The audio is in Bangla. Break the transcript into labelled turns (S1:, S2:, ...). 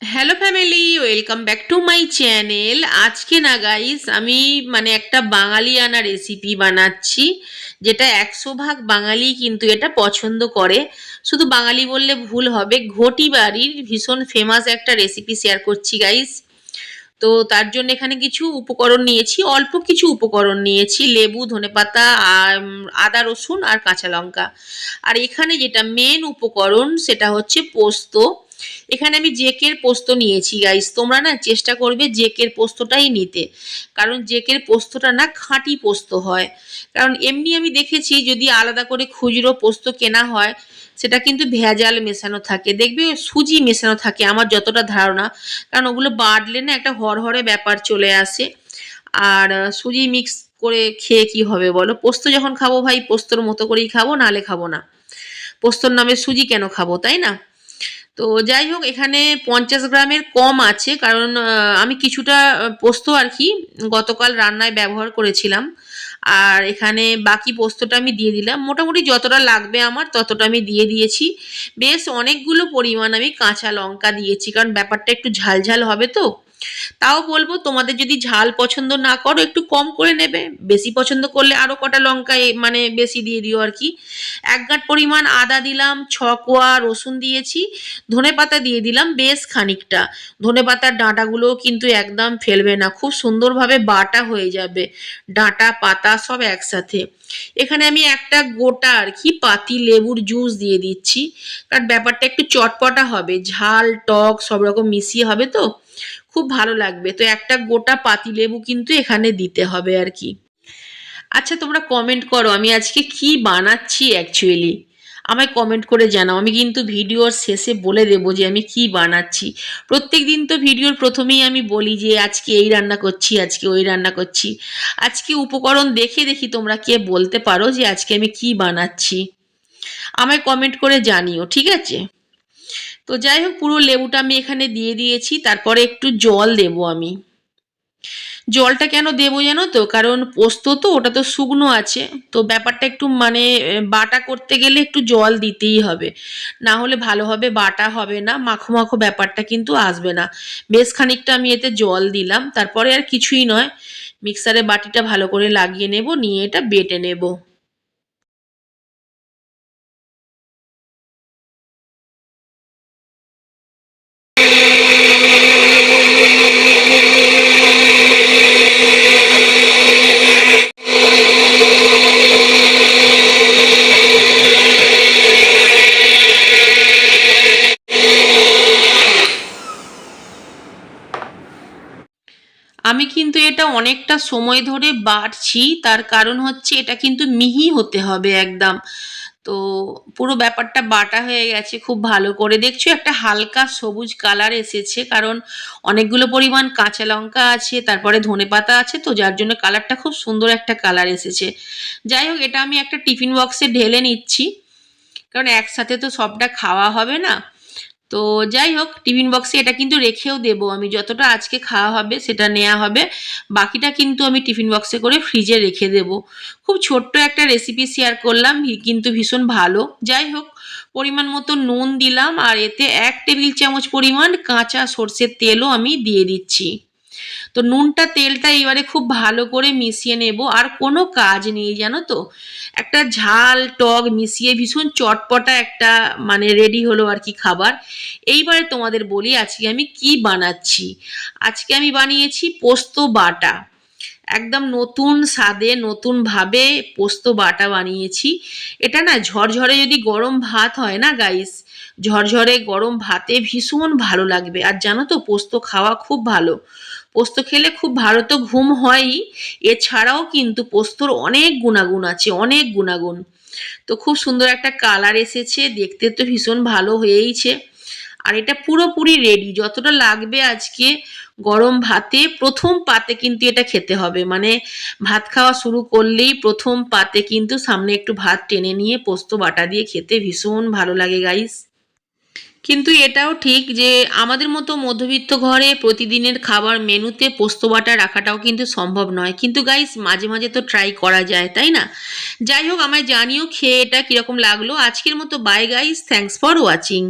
S1: Hello family, welcome back to my channel. আজকে না গাইস আমি একটা বাঙালিয়ানা রেসিপি বানাচ্ছি, যেটা 100 ভাগ বাঙালি কিন্তু এটা পছন্দ করে। শুধু বাঙালি বললে ভুল হবে, ঘটি বাড়ির ভীষণ ফেমাস একটা রেসিপি শেয়ার করছি গাইস। তো তার জন্য এখানে কিছু উপকরণ নিয়েছি, অল্প কিছু উপকরণ নিয়েছি, লেবু, ধনেপাতা, আদা, রসুন আর কাঁচা লঙ্কা। আর এখানে যেটা মেন উপকরণ সেটা হচ্ছে পোস্ত। এখানে আমি জেকের পোস্ত নিয়েছি গাইস, তোমরা না চেষ্টা করবে জেকের পোস্তটাই নিতে, কারণ জেকের পোস্তটা না খাঁটি পোস্ত হয়। কারণ এমনি আমি দেখেছি যদি আলাদা করে খুচরো পোস্ত কেনা হয় সেটা কিন্তু ভেজাল মেশানো থাকে, দেখবে সুজি মেশানো থাকে আমার যতটা ধারণা। কারণ ওগুলো বাটলে না একটা হরহরে ব্যাপার চলে আসে। আর সুজি মিক্স করে খেয়ে কি হবে বলো? পোস্ত যখন খাবো ভাই পোস্তর মতো করেই খাবো, নাহলে খাবো না। পোস্তর নামে সুজি কেন খাবো, তাই না? তো যাই হোক, এখানে 50 গ্রামের কম আছে, কারণ আমি কিছুটা পোস্ত আর কি গতকাল রান্নায় ব্যবহার করেছিলাম। আর এখানে বাকি পোস্তটা আমি দিয়ে দিলাম, মোটামুটি যতটা লাগবে আমার ততটা আমি দিয়ে দিয়েছি। বেশ অনেকগুলো পরিমাণ আমি কাঁচা লঙ্কা দিয়েছি, কারণ ব্যাপারটা একটু ঝালঝাল হবে তো। তাও বলবো, তোমাদের যদি ঝাল পছন্দ না করো একটু কম করে নেবে, বেশি পছন্দ করলে আরো কটা লঙ্কা বেশি দিয়ে দিও আর কি। 1 গাঁট পরিমাণ আদা দিলাম, 6 কোয়া রসুন দিয়েছি, ধনেপাতা দিয়ে দিলাম বেশ খানিকটা। ধনেপাতার ডাঁটাগুলোও কিন্তু একদম ফেলবে না, খুব সুন্দরভাবে বাটা হয়ে যাবে, ডাঁটা পাতা সব একসাথে। এখানে আমি একটা গোটা আর কি পাতি লেবুর জুস দিয়ে দিচ্ছি, কারণ ব্যাপারটা একটু চটপটা হবে, ঝাল টক সব রকম মিশিয়ে হবে তো, খুব ভালো লাগবে। তো একটা গোটা পাতিলেবু কিন্তু এখানে দিতে হবে আর কি। আচ্ছা, তোমরা কমেন্ট করো আমি আজকে কি বানাচ্ছি অ্যাকচুয়ালি, আমায় কমেন্ট করে জানাও। আমি কিন্তু ভিডিওর শেষে বলে দেবো যে আমি কি বানাচ্ছি। প্রত্যেক দিন তো ভিডিওর প্রথমেই আমি বলি যে আজকে এই রান্না করছি, আজকে ওই রান্না করছি। আজকে উপকরণ দেখে দেখি তোমরা কে বলতে পারো যে আজকে আমি কি বানাচ্ছি, আমায় কমেন্ট করে জানিও, ঠিক আছে? তো যাই হোক, পুরো লেবুটা আমি এখানে দিয়ে দিয়েছি, তারপরে একটু জল দেবো আমি। জলটা কেন দেবো জানো তো? কারণ পোস্ত তো ওটা তো শুকনো আছে, তো ব্যাপারটা একটু বাটা করতে গেলে একটু জল দিতেই হবে, না হলে ভালোভাবে বাটা হবে না, মাখো মাখো ব্যাপারটা কিন্তু আসবে না। বেশ খানিকটা আমি এতে জল দিলাম, তারপরে আর কিছুই নয়, মিক্সারে বাটিটা ভালো করে লাগিয়ে নেব, নিয়ে এটা বেটে নেব। আমি কিন্তু এটা অনেকটা সময় ধরে বাটছি, তার কারণ হচ্ছে এটা কিন্তু মিহি হতে হবে একদম। তো পুরো ব্যাপারটা বাটা হয়ে গেছে খুব ভালো করে, দেখছো একটা হালকা সবুজ কালার এসেছে, কারণ অনেকগুলো পরিমাণ কাঁচা লঙ্কা আছে, তারপরে ধনেপাতা আছে, তো যার জন্য কালারটা খুব সুন্দর একটা কালার এসেছে। যাই হোক, এটা আমি একটা টিফিন বক্সে ঢেলে নিচ্ছি, কারণ একসাথে তো সবটা খাওয়া হবে না। তো যাই হোক, টিফিন বক্সে এটা কিন্তু রেখেও দেবো আমি, যতটা আজকে খাওয়া হবে সেটা নেওয়া হবে, বাকিটা কিন্তু আমি টিফিন বক্সে করে ফ্রিজে রেখে দেব। খুব ছোট্ট একটা রেসিপি শেয়ার করলাম, কিন্তু ভীষণ ভালো। যাই হোক, পরিমাণ মতো নুন দিলাম, আর এতে 1 টেবিল চামচ পরিমাণ কাঁচা সর্ষের তেলও আমি দিয়ে দিচ্ছি। তো নুনটা তেলটা এবারে খুব ভালো করে মিশিয়ে নেব, আর কোনো কাজ নেই জানো তো, একটা ঝাল টক মিশিয়ে ভীষণ চটপটা একটা রেডি হলো আর কি খাবার। এইবারে তোমাদের বলি আজকে আমি কি বানাচ্ছি। আজকে আমি বানিয়েছি পোস্ত বাটা, একদম নতুন স্বাদে নতুন ভাবে পোস্ত বাটা বানিয়েছি। এটা না ঝরঝরে যদি গরম ভাত হয় না গাইস, ঝরঝরে গরম ভাতে ভীষণ ভালো লাগবে। আর জানো তো, পোস্ত খাওয়া খুব ভালো, পোস্ত খেলে খুব ভালো তো ঘুম হয়ই, এছাড়াও কিন্তু পোস্তর অনেক গুণাগুণ আছে, অনেক গুণাগুণ। তো খুব সুন্দর একটা কালার এসেছে, দেখতে তো ভীষণ ভালো হয়েইছে। আর এটা পুরোপুরি রেডি, যতটা লাগবে আজকে গরম ভাতে প্রথম পাতে কিন্তু এটা খেতে হবে, ভাত খাওয়া শুরু করলেই প্রথম পাতে কিন্তু সামনে একটু ভাত টেনে নিয়ে পোস্ত বাটা দিয়ে খেতে ভীষণ ভালো লাগে গাইস। কিন্তু এটাও ঠিক যে আমাদের মতো মধ্যবিত্ত ঘরে প্রতিদিনের খাবার মেনুতে পোস্ত বাটা রাখাটাও কিন্তু সম্ভব নয়, কিন্তু গাইস মাঝে মাঝে তো ট্রাই করা যায়, তাই না? যাই হোক, আমায় জানিও খেয়ে এটা কিরকম লাগলো। আজকের মতো bye guys, thanks for watching.